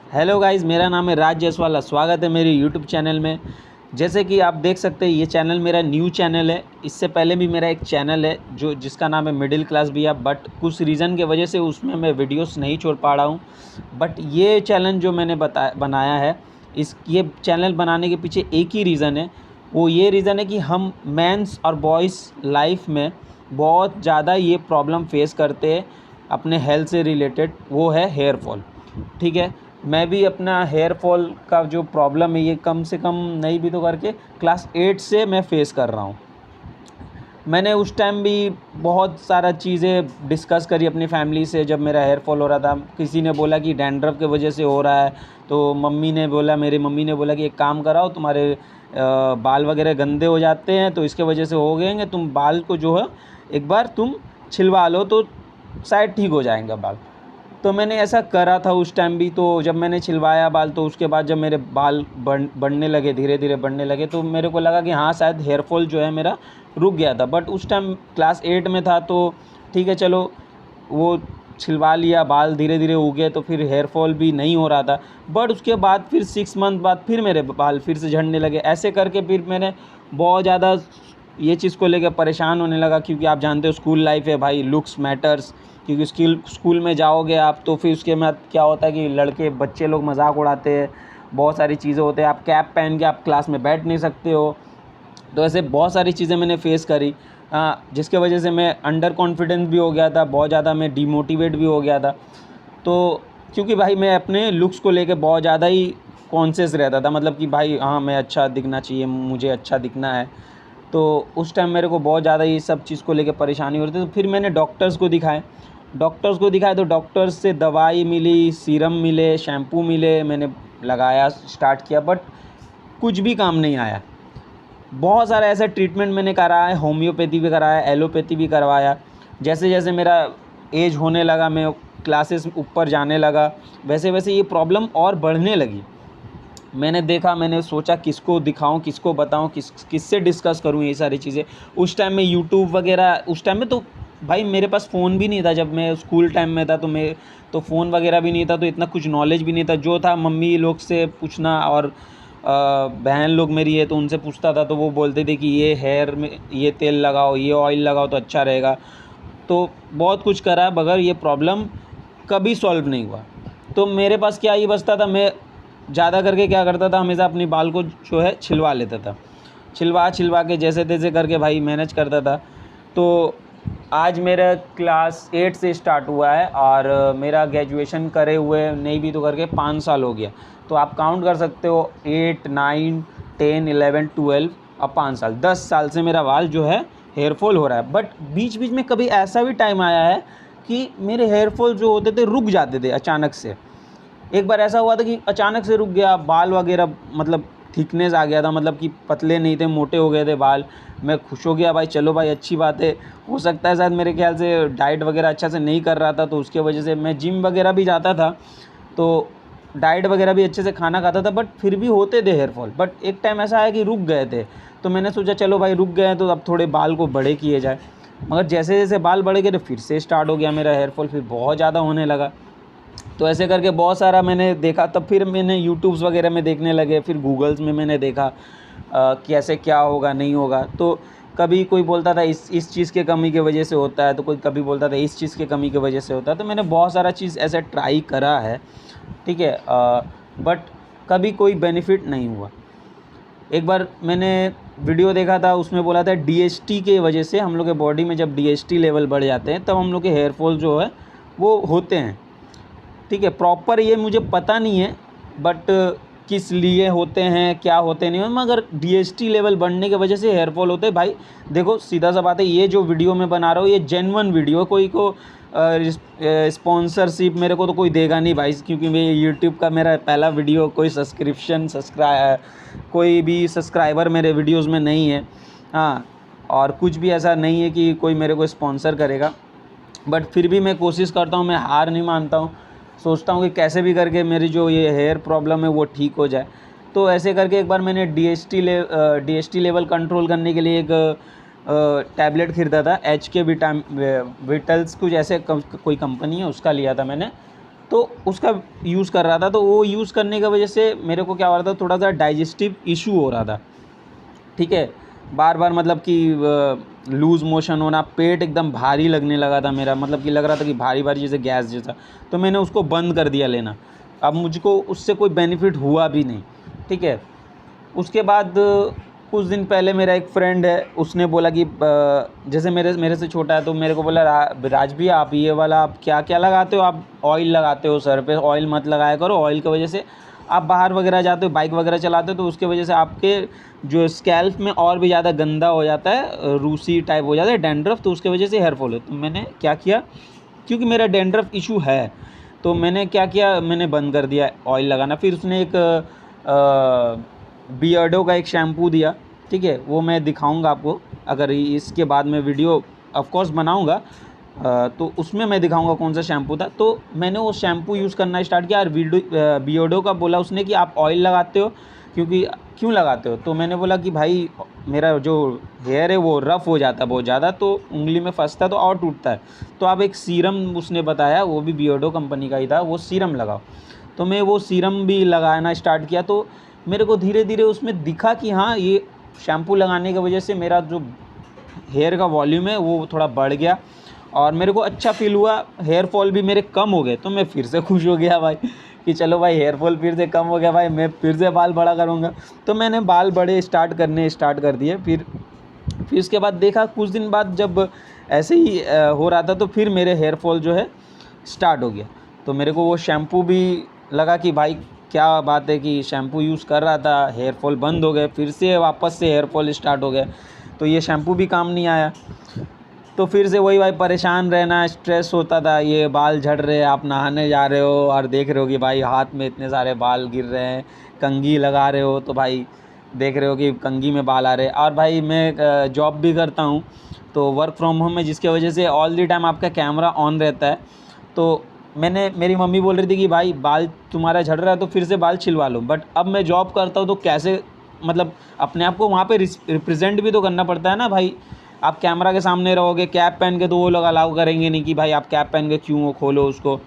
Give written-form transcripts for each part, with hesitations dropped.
Hello guys, मेरा नाम है राज जसवाला। स्वागत है मेरे यूट्यूब चैनल में। जैसे कि आप देख सकते हैं, ये चैनल मेरा न्यू चैनल है। इससे पहले भी मेरा एक चैनल है जिसका नाम है मिडिल क्लास भैया, बट कुछ रीज़न की वजह से उसमें मैं वीडियोस नहीं छोड़ पा रहा हूँ। बट ये चैनल जो मैंने बनाया है, ये चैनल बनाने के पीछे एक ही रीज़न है। वो ये रीज़न है कि हम मेंस और बॉयज़ लाइफ में बहुत ज़्यादा ये प्रॉब्लम फेस करते हैं अपने हेल्थ से रिलेटेड, वो है हेयर फॉल। ठीक है, मैं भी अपना हेयर फॉल का जो प्रॉब्लम है, ये कम से कम नहीं भी तो करके क्लास 8 से मैं फ़ेस कर रहा हूँ। मैंने उस टाइम भी बहुत सारा चीज़ें डिस्कस करी अपनी फैमिली से। जब मेरा हेयर फॉल हो रहा था, किसी ने बोला कि डैंड्रफ की वजह से हो रहा है, तो मेरी मम्मी ने बोला कि एक काम कराओ, तुम्हारे बाल वगैरह गंदे हो जाते हैं तो इसके वजह से हो गएंगे, तुम बाल को जो है एक बार तुम छिलवा लो तो शायद ठीक हो जाएंगे बाल। तो मैंने ऐसा करा था उस टाइम भी। तो जब मैंने छिलवाया बाल, तो उसके बाद जब मेरे बाल बढ़ने लगे, धीरे धीरे बढ़ने लगे, तो मेरे को लगा कि हाँ, शायद हेयर फॉल जो है मेरा रुक गया था। बट उस टाइम क्लास 8 में था, तो ठीक है चलो, वो छिलवा लिया, बाल धीरे धीरे उगे, तो फिर हेयर फॉल भी नहीं हो रहा था। बट उसके बाद फिर 6 मंथ बाद फिर मेरे बाल फिर से झड़ने लगे। ऐसे करके फिर मैंने बहुत ज़्यादा ये चीज़ को लेकर परेशान होने लगा, क्योंकि आप जानते हो स्कूल लाइफ है भाई, लुक्स मैटर्स। क्योंकि स्कूल में जाओगे आप, तो फिर उसके बाद क्या होता है कि लड़के बच्चे लोग मजाक उड़ाते हैं, बहुत सारी चीज़ें होते हैं। आप कैप पहन के आप क्लास में बैठ नहीं सकते हो। तो ऐसे बहुत सारी चीज़ें मैंने फेस करी, जिसके वजह से मैं अंडर कॉन्फिडेंस भी हो गया था, बहुत ज़्यादा मैं डीमोटिवेट भी हो गया था। तो क्योंकि भाई मैं अपने लुक्स को लेके बहुत ज़्यादा ही कॉन्शियस रहता था, मतलब कि भाई हाँ, मैं अच्छा दिखना चाहिए, मुझे अच्छा दिखना है। तो उस टाइम मेरे को बहुत ज़्यादा ये सब चीज़ को लेके परेशानी हो रही थी। तो फिर मैंने डॉक्टर्स को दिखाए तो डॉक्टर्स से दवाई मिली, सीरम मिले, शैम्पू मिले, मैंने लगाया, स्टार्ट किया, बट कुछ भी काम नहीं आया। बहुत सारा ऐसा ट्रीटमेंट मैंने करा है, होम्योपैथी भी कराया, एलोपैथी भी करवाया। जैसे जैसे मेरा एज होने लगा, मैं क्लासेस ऊपर जाने लगा, वैसे वैसे ये प्रॉब्लम और बढ़ने लगी। मैंने सोचा किसको दिखाऊं, किसको बताऊं, किससे डिस्कस करूं ये सारी चीज़ें। उस टाइम में यूट्यूब वगैरह, उस टाइम में तो भाई मेरे पास फ़ोन भी नहीं था। जब मैं स्कूल टाइम में था तो फ़ोन वगैरह भी नहीं था, तो इतना कुछ नॉलेज भी नहीं था। जो था मम्मी लोग से पूछना, और बहन लोग मेरी है तो उनसे पूछता था, तो वो बोलते थे कि ये हेयर में ये तेल लगाओ, ये ऑयल लगाओ तो अच्छा रहेगा। तो बहुत कुछ करा, मगर ये प्रॉब्लम कभी सॉल्व नहीं हुआ। तो मेरे पास क्या ही बचता था, मैं ज़्यादा करके क्या करता था, हमेशा अपनी बाल को जो है छिलवा लेता था। छिलवा के जैसे तैसे करके भाई मैनेज करता था। तो आज मेरा क्लास 8 से स्टार्ट हुआ है, और मेरा ग्रेजुएशन करे हुए नहीं भी तो करके 5 साल हो गया। तो आप काउंट कर सकते हो, 8, 9, 10, 11, 12 और 5 साल, 10 साल से मेरा बाल जो है हेयर फॉल हो रहा है। बट बीच बीच में कभी ऐसा भी टाइम आया है कि मेरे हेयर फॉल जो होते थे रुक जाते थे अचानक से। एक बार ऐसा हुआ था कि अचानक से रुक गया, बाल वगैरह मतलब थिकनेस आ गया था, मतलब कि पतले नहीं थे, मोटे हो गए थे बाल। मैं खुश हो गया, भाई चलो भाई अच्छी बात है। हो सकता है शायद मेरे ख्याल से डाइट वगैरह अच्छा से नहीं कर रहा था, तो उसके वजह से मैं जिम वगैरह भी जाता था, तो डाइट वगैरह भी अच्छे से खाना खाता था, बट फिर भी होते थे हेयर फॉल। बट एक टाइम ऐसा आया कि रुक गए थे, तो मैंने सोचा चलो भाई रुक गए हैं तो अब थोड़े बाल को बड़े किए जाए। मगर जैसे जैसे बाल बढ़े गए तो फिर से स्टार्ट हो गया मेरा हेयर फॉल, फिर बहुत ज़्यादा होने लगा। तो ऐसे करके बहुत सारा मैंने देखा, तब फिर मैंने यूट्यूब्स वगैरह में देखने लगे, फिर गूगल्स में मैंने देखा कि ऐसे क्या होगा नहीं होगा। तो कभी कोई बोलता था इस चीज़ के कमी की वजह से होता है, तो कोई कभी बोलता था इस चीज़ की कमी की वजह से होता है। तो मैंने बहुत सारा चीज़ ऐसे ट्राई करा है, ठीक है, बट कभी कोई बेनिफिट नहीं हुआ। एक बार मैंने वीडियो देखा था, उसमें बोला था डीएचटी के वजह से हम लोग के बॉडी में जब डीएचटी लेवल बढ़ जाते हैं तब हम लोग के हेयर फॉल जो है वो होते हैं। ठीक है, प्रॉपर ये मुझे पता नहीं है, बट किस लिए होते हैं, क्या होते नहीं, मगर डीएचटी लेवल बढ़ने की वजह से हेयर फॉल होते हैं भाई। देखो सीधा सा बात है, ये जो वीडियो मैं बना रहा हूँ ये जेन्युइन वीडियो, कोई को स्पॉन्सरशिप मेरे को तो कोई देगा नहीं भाई, क्योंकि मैं यूट्यूब का मेरा पहला वीडियो, कोई कोई भी सब्सक्राइबर मेरे वीडियोज़ में नहीं है। हाँ, और कुछ भी ऐसा नहीं है कि कोई मेरे को स्पॉन्सर करेगा। बट फिर भी मैं कोशिश करता हूँ, मैं हार नहीं मानता हूँ, सोचता हूँ कि कैसे भी करके मेरी जो ये हेयर प्रॉब्लम है वो ठीक हो जाए। तो ऐसे करके एक बार मैंने डीएचटी लेवल कंट्रोल करने के लिए एक टैबलेट खरीदा था, एच के विटल्स कुछ ऐसे कोई कंपनी है, उसका लिया था मैंने। तो उसका यूज़ कर रहा था। तो वो यूज़ करने की वजह से मेरे को क्या हो रहा था, थोड़ा सा डाइजेस्टिव इशू हो रहा था, ठीक है। बार बार मतलब कि लूज़ मोशन होना, पेट एकदम भारी लगने लगा था मेरा, मतलब कि लग रहा था कि भारी भारी जैसे गैस जैसा। तो मैंने उसको बंद कर दिया लेना। अब मुझको उससे कोई बेनिफिट हुआ भी नहीं, ठीक है। उसके बाद कुछ दिन पहले मेरा एक फ्रेंड है, उसने बोला कि जैसे मेरे से छोटा है, तो मेरे को बोला राज भी आप ये वाला आप क्या क्या लगाते हो, आप ऑयल लगाते हो सर पे, ऑयल मत लगाया करो, ऑयल की वजह से आप बाहर वगैरह जाते हो, बाइक वगैरह चलाते हो, तो उसके वजह से आपके जो स्कैल्प में और भी ज़्यादा गंदा हो जाता है, रूसी टाइप हो जाता है, डैंड्रफ, तो उसके वजह से हेयर फॉल हो। तो मैंने क्या किया, क्योंकि मेरा डैंड्रफ इशू है, तो मैंने क्या किया, मैंने बंद कर दिया ऑयल लगाना। फिर उसने एक बियर्डो का एक शैम्पू दिया, ठीक है, वो मैं दिखाऊंगा आपको, अगर इसके बाद में वीडियो ऑफ कोर्स बनाऊंगा तो उसमें मैं दिखाऊंगा कौन सा शैम्पू था। तो मैंने वो शैम्पू यूज़ करना स्टार्ट किया, और बियर्डो का बोला उसने कि आप ऑयल लगाते हो, क्योंकि क्यों लगाते हो, तो मैंने बोला कि भाई मेरा जो हेयर है वो रफ़ हो जाता है बहुत ज़्यादा, तो उंगली में फंसता है तो और टूटता है, तो आप एक सीरम उसने बताया, वो भी बियर्डो कंपनी का ही था, वो सीरम लगाओ। तो मैं वो सीरम भी लगाना स्टार्ट किया, तो मेरे को धीरे धीरे उसमें दिखा कि हाँ, ये शैम्पू लगाने की वजह से मेरा जो हेयर का वॉल्यूम है वो थोड़ा बढ़ गया, और मेरे को अच्छा फील हुआ, हेयर फॉल भी मेरे कम हो गए। तो मैं फिर से खुश हो गया भाई कि चलो भाई हेयर फॉल फिर से कम हो गया भाई, मैं फिर से बाल बड़ा करूँगा। तो मैंने बाल बड़े स्टार्ट कर दिए। फिर उसके बाद देखा, कुछ दिन बाद जब ऐसे ही हो रहा था, तो फिर मेरे हेयर फॉल जो है स्टार्ट हो गया। तो मेरे को वो शैम्पू भी लगा कि भाई क्या बात है कि शैम्पू यूज़ कर रहा था, हेयर फॉल बंद हो गए, फिर से वापस से हेयर फॉल स्टार्ट हो गए, तो ये शैम्पू भी काम नहीं आया। तो फिर से वही भाई परेशान रहना, स्ट्रेस होता था, ये बाल झड़ रहे हैं, आप नहाने जा रहे हो और देख रहे हो कि भाई हाथ में इतने सारे बाल गिर रहे हैं, कंघी लगा रहे हो तो भाई देख रहे हो कि कंघी में बाल आ रहे हैं। और भाई मैं जॉब भी करता हूँ, तो वर्क फ्रॉम होम है, जिसकी वजह से ऑल द टाइम आपका कैमरा ऑन रहता है। तो मेरी मम्मी बोल रही थी कि भाई बाल तुम्हारा झड़ रहा है तो फिर से बाल छिलवा लो, बट अब मैं जॉब करता हूँ तो कैसे, मतलब अपने आप को वहाँ पे रिप्रेजेंट भी तो करना पड़ता है ना भाई। आप कैमरा के सामने रहोगे कैप पहन के, तो वो लोग अलाउ करेंगे नहीं कि भाई आप कैप पहन के क्यों हो, खोलो उसको।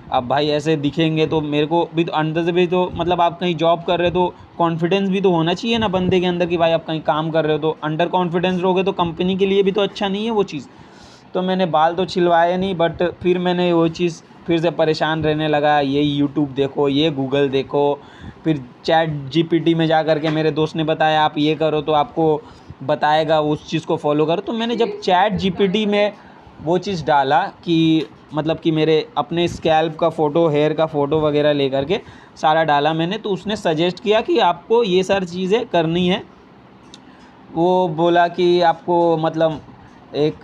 अब भाई ऐसे दिखेंगे तो मेरे को भी तो अंदर से भी तो, मतलब आप कहीं जॉब कर रहे हो तो कॉन्फिडेंस भी तो होना चाहिए ना बंदे के अंदर कि भाई आप कहीं काम कर रहे हो, तो अंडर कॉन्फिडेंस रहोगे तो कंपनी के लिए भी तो अच्छा नहीं है वो चीज़। तो मैंने बाल तो छिलवाए नहीं, बट फिर मैंने वो चीज़ फिर से परेशान रहने लगा, ये यूट्यूब देखो, ये गूगल देखो, फिर चैट जीपीटी में जा कर के मेरे दोस्त ने बताया आप ये करो तो आपको बताएगा, उस चीज़ को फॉलो करो। तो मैंने जब चैट जीपीटी में वो चीज़ डाला कि मतलब कि मेरे अपने स्कैल्प का फ़ोटो, हेयर का फ़ोटो वगैरह ले करके सारा डाला मैंने, तो उसने सजेस्ट किया कि आपको ये सारी चीज़ें करनी है। वो बोला कि आपको मतलब एक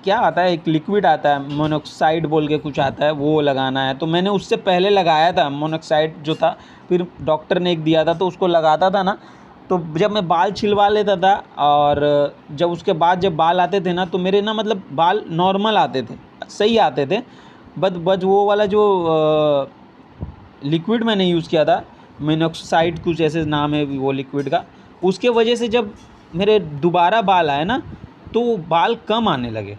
क्या आता है, एक लिक्विड आता है मोनोक्साइड बोल के कुछ आता है, वो लगाना है। तो मैंने उससे पहले लगाया था मोनोक्साइड जो था, फिर डॉक्टर ने एक दिया था तो उसको लगाता था ना, तो जब मैं बाल छिलवा लेता था और जब उसके बाद जब बाल आते थे ना, तो मेरे ना मतलब बाल नॉर्मल आते थे, सही आते थे। बट वो वाला जो लिक्विड मैंने यूज़ किया था, मोनोक्साइड कुछ ऐसे नाम है वो लिक्विड का, उसके वजह से जब मेरे दोबारा बाल आए ना, तो बाल कम आने लगे।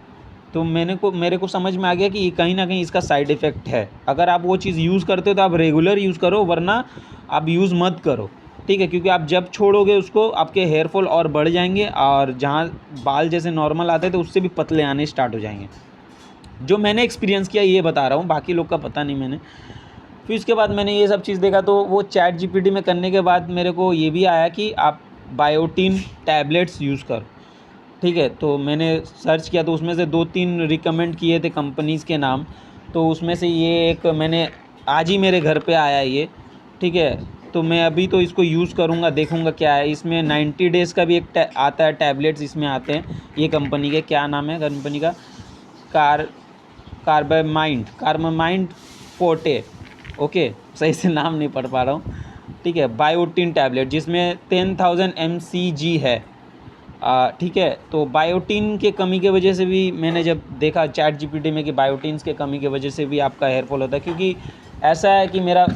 तो मेरे को समझ में आ गया कि कहीं ना कहीं इसका साइड इफ़ेक्ट है। अगर आप वो चीज़ यूज़ करते हो तो आप रेगुलर यूज़ करो, वरना आप यूज़ मत करो, ठीक है। क्योंकि आप जब छोड़ोगे उसको, आपके हेयर फॉल और बढ़ जाएंगे, और जहाँ बाल जैसे नॉर्मल आते थे उससे भी पतले आने स्टार्ट हो जाएंगे। जो मैंने एक्सपीरियंस किया ये बता रहा हूँ, बाकी लोग का पता नहीं मैंने। फिर उसके बाद मैंने ये सब चीज़ देखा, तो वो चैट जीपीटी में करने के बाद मेरे को ये भी आया कि आप बायोटीन टैबलेट्स यूज़ करो, ठीक है। तो मैंने सर्च किया तो उसमें से 2-3 रिकमेंड किए थे कंपनीज़ के नाम, तो उसमें से ये एक मैंने आज ही मेरे घर पे आया ये, ठीक है। तो मैं अभी तो इसको यूज़ करूँगा, देखूँगा क्या है इसमें। 90 डेज़ का भी एक आता है, टैबलेट्स इसमें आते हैं, ये कंपनी के, क्या नाम है कंपनी का, कार्बामाइंड फोर्टे, ओके, सही से नाम नहीं पढ़ पा रहा हूँ, ठीक है। बायोटीन टैबलेट जिसमें 10,000 mcg है, ठीक है। तो बायोटीन के कमी के वजह से भी मैंने जब देखा चैट जीपीटी में कि बायोटीन्स के कमी की वजह से भी आपका हेयर फॉल होता है, क्योंकि ऐसा है कि मेरा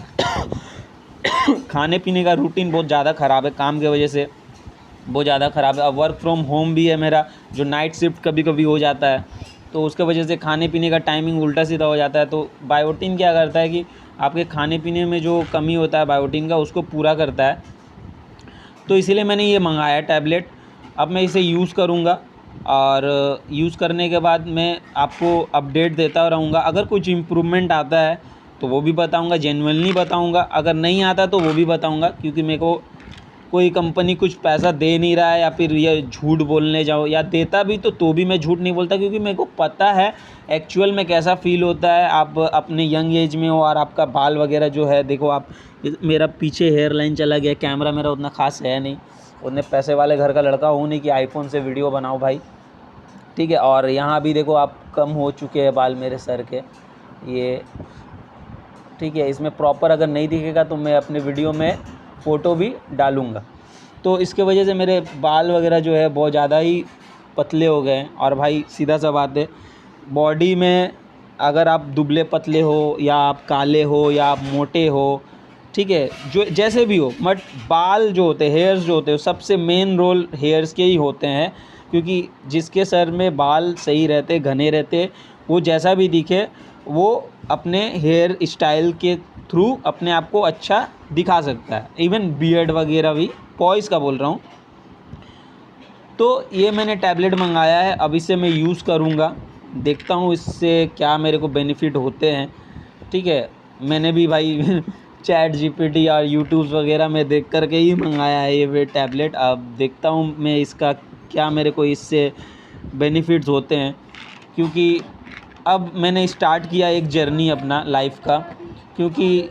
खाने पीने का रूटीन बहुत ज़्यादा ख़राब है, काम की वजह से बहुत ज़्यादा ख़राब है। अब वर्क फ्रॉम होम भी है मेरा, जो नाइट शिफ्ट कभी कभी हो जाता है, तो उसके वजह से खाने पीने का टाइमिंग उल्टा सीधा हो जाता है। तो बायोटिन क्या करता है कि आपके खाने पीने में जो कमी होता है बायोटिन का, उसको पूरा करता है। तो इसीलिए मैंने ये मंगाया टैबलेट। अब मैं इसे यूज़ करूँगा और यूज़ करने के बाद मैं आपको अपडेट देता रहूँगा। अगर कुछ इम्प्रूवमेंट आता है तो वो भी बताऊँगा, जेन्युइनली बताऊँगा। अगर नहीं आता तो वो भी बताऊँगा, क्योंकि मेरे को कोई कंपनी कुछ पैसा दे नहीं रहा है या फिर ये झूठ बोलने जाओ, या देता भी तो भी मैं झूठ नहीं बोलता, क्योंकि मेरे को पता है एक्चुअल में कैसा फ़ील होता है। आप अपने यंग एज में हो और आपका बाल वगैरह जो है, देखो आप, मेरा पीछे हेयर लाइन चला गया। कैमरा मेरा उतना खास है नहीं, उतने पैसे वाले घर का लड़का हूँ नहीं कि आईफोन से वीडियो बनाओ भाई, ठीक है। और यहाँ भी देखो आप, कम हो चुके हैं बाल मेरे सर के ये, ठीक है। इसमें प्रॉपर अगर नहीं दिखेगा तो मैं अपने वीडियो में फ़ोटो भी डालूँगा। तो इसके वजह से मेरे बाल वगैरह जो है बहुत ज़्यादा ही पतले हो गए हैं। और भाई सीधा सा बात है, बॉडी में अगर आप दुबले पतले हो या आप काले हो या आप मोटे हो, ठीक है, जो जैसे भी हो, बट बाल जो होते हैं, हेयर्स जो होते हैं, सबसे मेन रोल हेयर्स के ही होते हैं। क्योंकि जिसके सर में बाल सही रहते, घने रहते, वो जैसा भी दिखे वो अपने हेयर स्टाइल के थ्रू अपने आप को अच्छा दिखा सकता है। इवन बियर्ड वगैरह भी, पॉइस का बोल रहा हूँ। तो ये मैंने टैबलेट मंगाया है, अब इसे मैं यूज़ करूँगा, देखता हूँ इससे क्या मेरे को बेनिफिट होते हैं, ठीक है। मैंने भी भाई चैट जीपीटी और यूट्यूब वगैरह में देख कर के ही मंगाया है ये टैबलेट। अब देखता हूँ मैं इसका क्या मेरे को इससे बेनिफिट्स होते हैं, क्योंकि अब मैंने स्टार्ट किया एक जर्नी अपना लाइफ का। क्योंकि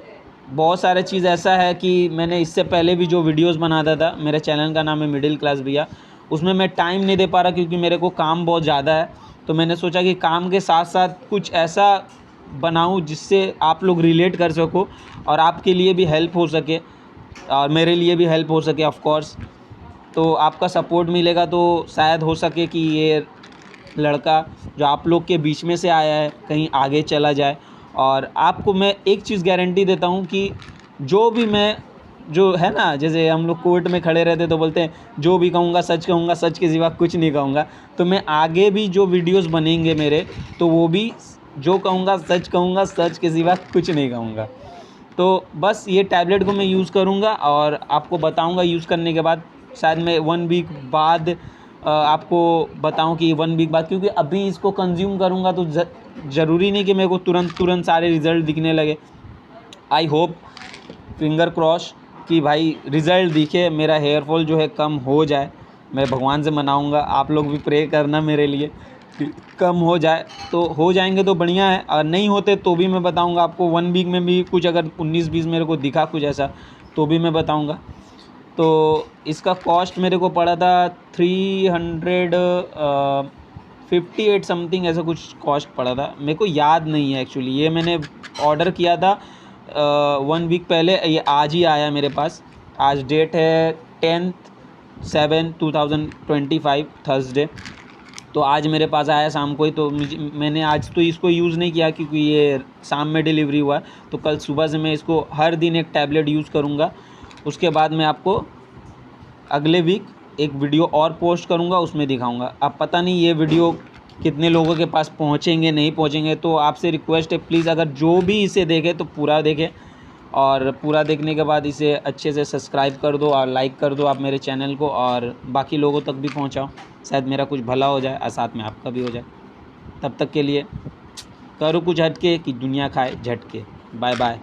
बहुत सारे चीज़ ऐसा है कि मैंने इससे पहले भी जो वीडियोस बनाता था, मेरे चैनल का नाम है मिडिल क्लास भैया, उसमें मैं टाइम नहीं दे पा रहा क्योंकि मेरे को काम बहुत ज़्यादा है। तो मैंने सोचा कि काम के साथ साथ कुछ ऐसा बनाऊं जिससे आप लोग रिलेट कर सको और आपके लिए भी हेल्प हो सके और मेरे लिए भी हेल्प हो सके ऑफ कोर्स। तो आपका सपोर्ट मिलेगा तो शायद हो सके कि ये लड़का जो आप लोग के बीच में से आया है कहीं आगे चला जाए। और आपको मैं एक चीज़ गारंटी देता हूँ कि जो भी मैं, जो है ना, जैसे हम लोग कोर्ट में खड़े रहते तो बोलते हैं जो भी कहूँगा सच के सिवा कुछ नहीं कहूँगा। तो मैं आगे भी जो वीडियोस बनेंगे मेरे, तो वो भी जो कहूँगा सच के सिवा कुछ नहीं कहूँगा। तो बस ये टैबलेट को मैं यूज़ करूँगा और आपको बताऊँगा यूज़ करने के बाद। शायद मैं 1 वीक बाद आपको बताऊं कि 1 वीक बाद, क्योंकि अभी इसको कंज्यूम करूंगा तो ज़रूरी नहीं कि मेरे को तुरंत सारे रिज़ल्ट दिखने लगे। आई होप, फिंगर क्रॉस, कि भाई रिज़ल्ट दिखे, मेरा हेयर फॉल जो है कम हो जाए। मैं भगवान से मनाऊंगा, आप लोग भी प्रे करना मेरे लिए कि कम हो जाए। तो हो जाएंगे तो बढ़िया है, और नहीं होते तो भी मैं बताऊंगा आपको। 1 वीक में भी कुछ अगर 19-20 मेरे को दिखा कुछ ऐसा तो भी मैं बताऊंगा। तो इसका कॉस्ट मेरे को पड़ा था 358 समथिंग, ऐसा कुछ कॉस्ट पड़ा था, मेरे को याद नहीं है एक्चुअली। ये मैंने ऑर्डर किया था 1 वीक पहले, ये आज ही आया मेरे पास। आज डेट है 10/7/2025 थर्सडे। तो आज मेरे पास आया शाम को ही। तो मैंने आज तो इसको यूज़ नहीं किया क्योंकि ये शाम में डिलीवरी हुआ। तो कल सुबह से मैं इसको हर दिन एक टैबलेट यूज़ करूँगा। उसके बाद मैं आपको अगले वीक एक वीडियो और पोस्ट करूंगा, उसमें दिखाऊंगा। अब पता नहीं ये वीडियो कितने लोगों के पास पहुंचेंगे नहीं पहुंचेंगे। तो आपसे रिक्वेस्ट है प्लीज़, अगर जो भी इसे देखे तो पूरा देखें, और पूरा देखने के बाद इसे अच्छे से सब्सक्राइब कर दो और लाइक कर दो आप मेरे चैनल को, और बाकी लोगों तक भी पहुँचाओ। शायद मेरा कुछ भला हो जाए और साथ में आपका भी हो जाए। तब तक के लिए करो कुछ हटके कि दुनिया खाए झटके। Bye bye.